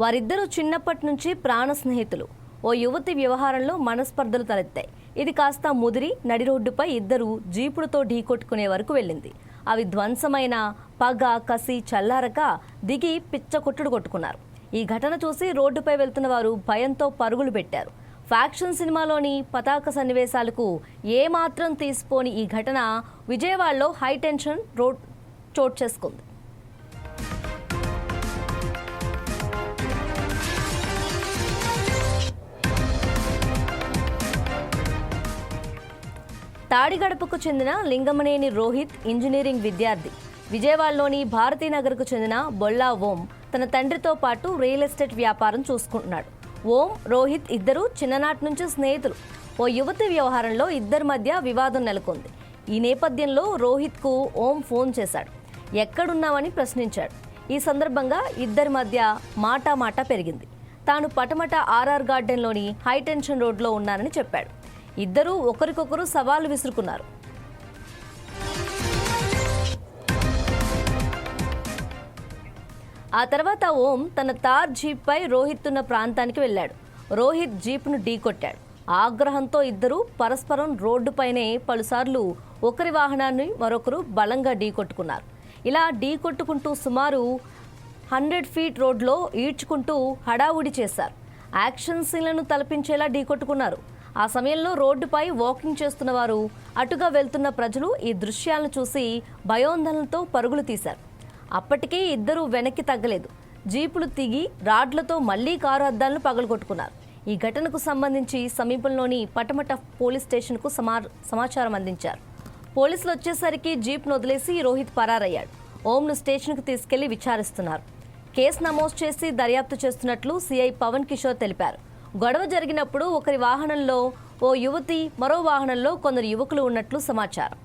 వారిద్దరూ చిన్నప్పటి నుంచి ప్రాణ స్నేహితులు. ఓ యువతి వ్యవహారంలో మనస్పర్ధలు తలెత్తాయి. ఇది కాస్త ముదిరి నడి రోడ్డుపై ఇద్దరు జీపులతో ఢీకొట్టుకునే వరకు వెళ్ళింది. అవి ధ్వంసమైన పగ కసి చల్లారక దిగి పిచ్చకొట్టుడు కొట్టుకున్నారు. ఈ ఘటన చూసి రోడ్డుపై వెళ్తున్న వారు భయంతో పరుగులు పెట్టారు. ఫ్యాక్షన్ సినిమాలోని పతాక సన్నివేశాలకు ఏమాత్రం తీసిపోని ఈ ఘటన విజయవాడలో హైటెన్షన్ రోడ్ చోటు చేసుకుంది. తాడిగడపకు చెందిన లింగమనేని రోహిత్ ఇంజనీరింగ్ విద్యార్థి. విజయవాడలోని భారతీనగర్కు చెందిన బొల్లా ఓం తన తండ్రితో పాటు రియల్ ఎస్టేట్ వ్యాపారం చూసుకుంటున్నాడు. ఓం, రోహిత్ ఇద్దరు చిన్ననాటి నుంచి స్నేహితులు. ఓ యువతి వ్యవహారంలో ఇద్దరి మధ్య వివాదం నెలకొంది. ఈ నేపథ్యంలో రోహిత్కు ఓం ఫోన్ చేశాడు. ఎక్కడున్నావని ప్రశ్నించాడు. ఈ సందర్భంగా ఇద్దరి మధ్య మాటా పెరిగింది. తాను పటమట ఆర్ఆర్ గార్డెన్లోని హైటెన్షన్ రోడ్లో ఉన్నానని చెప్పాడు. ఇద్దరూ ఒకరికొకరు సవాలు విసురుకున్నారు. ఆ తర్వాత ఓం తన తార్ జీప్పై రోహిత్ ఉన్న ప్రాంతానికి వెళ్ళాడు. రోహిత్ జీప్ను ఢీకొట్టాడు. ఆగ్రహంతో ఇద్దరు పరస్పరం రోడ్డుపైనే పలుసార్లు ఒకరి వాహనాన్ని మరొకరు బలంగా ఢీకొట్టుకున్నారు. ఇలా ఢీకొట్టుకుంటూ సుమారు 100 ఫీట్ రోడ్లో ఈడ్చుకుంటూ హడావుడి చేశారు. యాక్షన్ సీన్లను తలపించేలా ఢీకొట్టుకున్నారు. ఆ సమయంలో రోడ్డుపై వాకింగ్ చేస్తున్న వారు, అటుగా వెళ్తున్న ప్రజలు ఈ దృశ్యాలను చూసి భయోందనలతో పరుగులు తీశారు. అప్పటికే ఇద్దరు వెనక్కి తగ్గలేదు. జీపులు తిగి రాడ్లతో మళ్లీ కారు అద్దాలను పగలగొట్టుకున్నారు. ఈ ఘటనకు సంబంధించి సమీపంలోని పటమట పోలీస్ స్టేషన్కు సమాచారం అందించారు. పోలీసులు వచ్చేసరికి జీప్ను వదిలేసి రోహిత్ పరారయ్యాడు. ఓంను స్టేషన్కు తీసుకెళ్లి విచారిస్తున్నారు. కేసు నమోదు చేసి దర్యాప్తు చేస్తున్నట్లు సిఐ పవన్ కిషోర్ తెలిపారు. గొడవ జరిగినప్పుడు ఒకరి వాహనంలో ఓ యువతి, మరో వాహనంలో కొందరు యువకులు ఉన్నట్లు సమాచారం.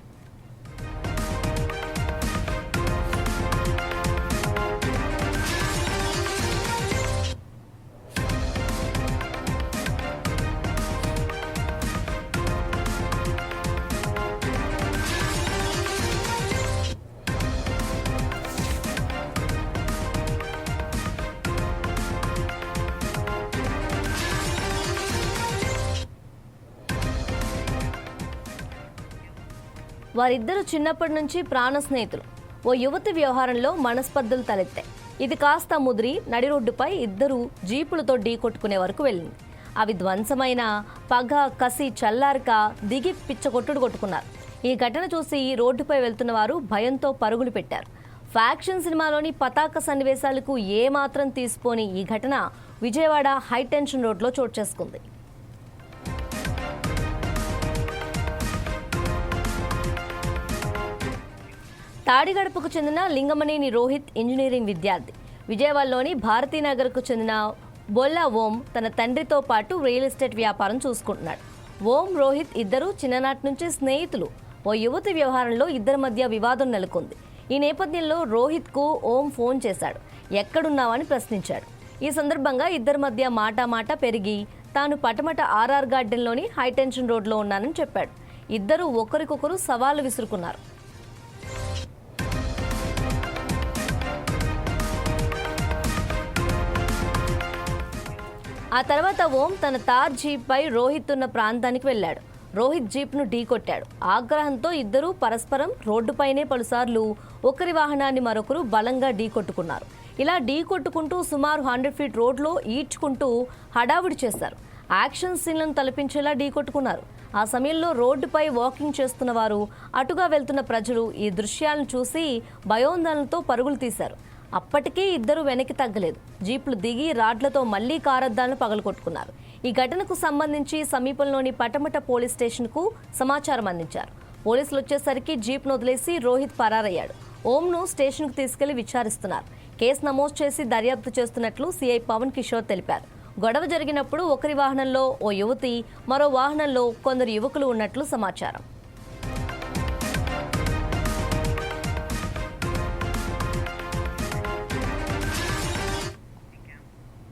వారిద్దరూ చిన్నప్పటి నుంచి ప్రాణ స్నేహితులు. ఓ యువతి వ్యవహారంలో మనస్పర్ధలు తలెత్తాయి. ఇది కాస్త ముదిరి నడి రోడ్డుపై ఇద్దరు జీపులతో ఢీకొట్టుకునే వరకు వెళ్ళింది. అవి ధ్వంసమైన పగ కసి చల్లారక దిగి పిచ్చకొట్టుడు కొట్టుకున్నారు. ఈ ఘటన చూసి రోడ్డుపై వెళ్తున్న వారు భయంతో పరుగులు పెట్టారు. ఫ్యాక్షన్ సినిమాలోని పతాక సన్నివేశాలకు ఏమాత్రం తీసిపోని ఈ ఘటన విజయవాడ హైటెన్షన్ రోడ్లో చోటు చేసుకుంది. తాడిగడపకు చెందిన లింగమనేని రోహిత్ ఇంజనీరింగ్ విద్యార్థి. విజయవాడలోని భారతీనగర్కు చెందిన బొల్లా ఓం తన తండ్రితో పాటు రియల్ ఎస్టేట్ వ్యాపారం చూసుకుంటున్నాడు. ఓం, రోహిత్ ఇద్దరు చిన్ననాటి నుంచి స్నేహితులు. ఓ యువతి వ్యవహారంలో ఇద్దరి మధ్య వివాదం నెలకొంది. ఈ నేపథ్యంలో రోహిత్కు ఓం ఫోన్ చేశాడు. ఎక్కడున్నావని ప్రశ్నించాడు. ఈ సందర్భంగా ఇద్దరి మధ్య మాటా పెరిగి తాను పటమట ఆర్ఆర్ గార్డెన్లోని హైటెన్షన్ రోడ్లో ఉన్నానని చెప్పాడు. ఇద్దరు ఒకరికొకరు సవాలు విసురుకున్నారు. ఆ తర్వాత ఓం తన తార్ జీప్పై రోహిత్ ఉన్న ప్రాంతానికి వెళ్ళాడు. రోహిత్ జీప్ను ఢీకొట్టాడు. ఆగ్రహంతో ఇద్దరూ పరస్పరం రోడ్డుపైనే పలుసార్లు ఒకరి వాహనాన్ని మరొకరు బలంగా ఢీకొట్టుకున్నారు. ఇలా ఢీకొట్టుకుంటూ సుమారు 100 ఫీట్ రోడ్లో ఈడ్చుకుంటూ హడావుడి చేశారు. యాక్షన్ సీన్లను తలపించేలా ఢీకొట్టుకున్నారు. ఆ సమయంలో రోడ్డుపై వాకింగ్ చేస్తున్న వారు, అటుగా వెళ్తున్న ప్రజలు ఈ దృశ్యాలను చూసి భయోందనలతో పరుగులు తీశారు. అప్పటికే ఇద్దరు వెనక్కి తగ్గలేదు. జీపులు దిగి రాడ్లతో మళ్లీ కారద్దాలను పగలగొట్టుకున్నారు. ఈ ఘటనకు సంబంధించి సమీపంలోని పటమట పోలీస్ స్టేషన్కు సమాచారం అందించారు. పోలీసులు వచ్చేసరికి జీప్ను వదిలేసి రోహిత్ పరారయ్యాడు. ఓంను స్టేషన్కు తీసుకెళ్లి విచారిస్తున్నారు. కేసు నమోదు చేసి దర్యాప్తు చేస్తున్నట్లు సిఐ పవన్ కిషోర్ తెలిపారు. గొడవ జరిగినప్పుడు ఒకరి వాహనంలో ఓ యువతి, మరో వాహనంలో కొందరు యువకులు ఉన్నట్లు సమాచారం.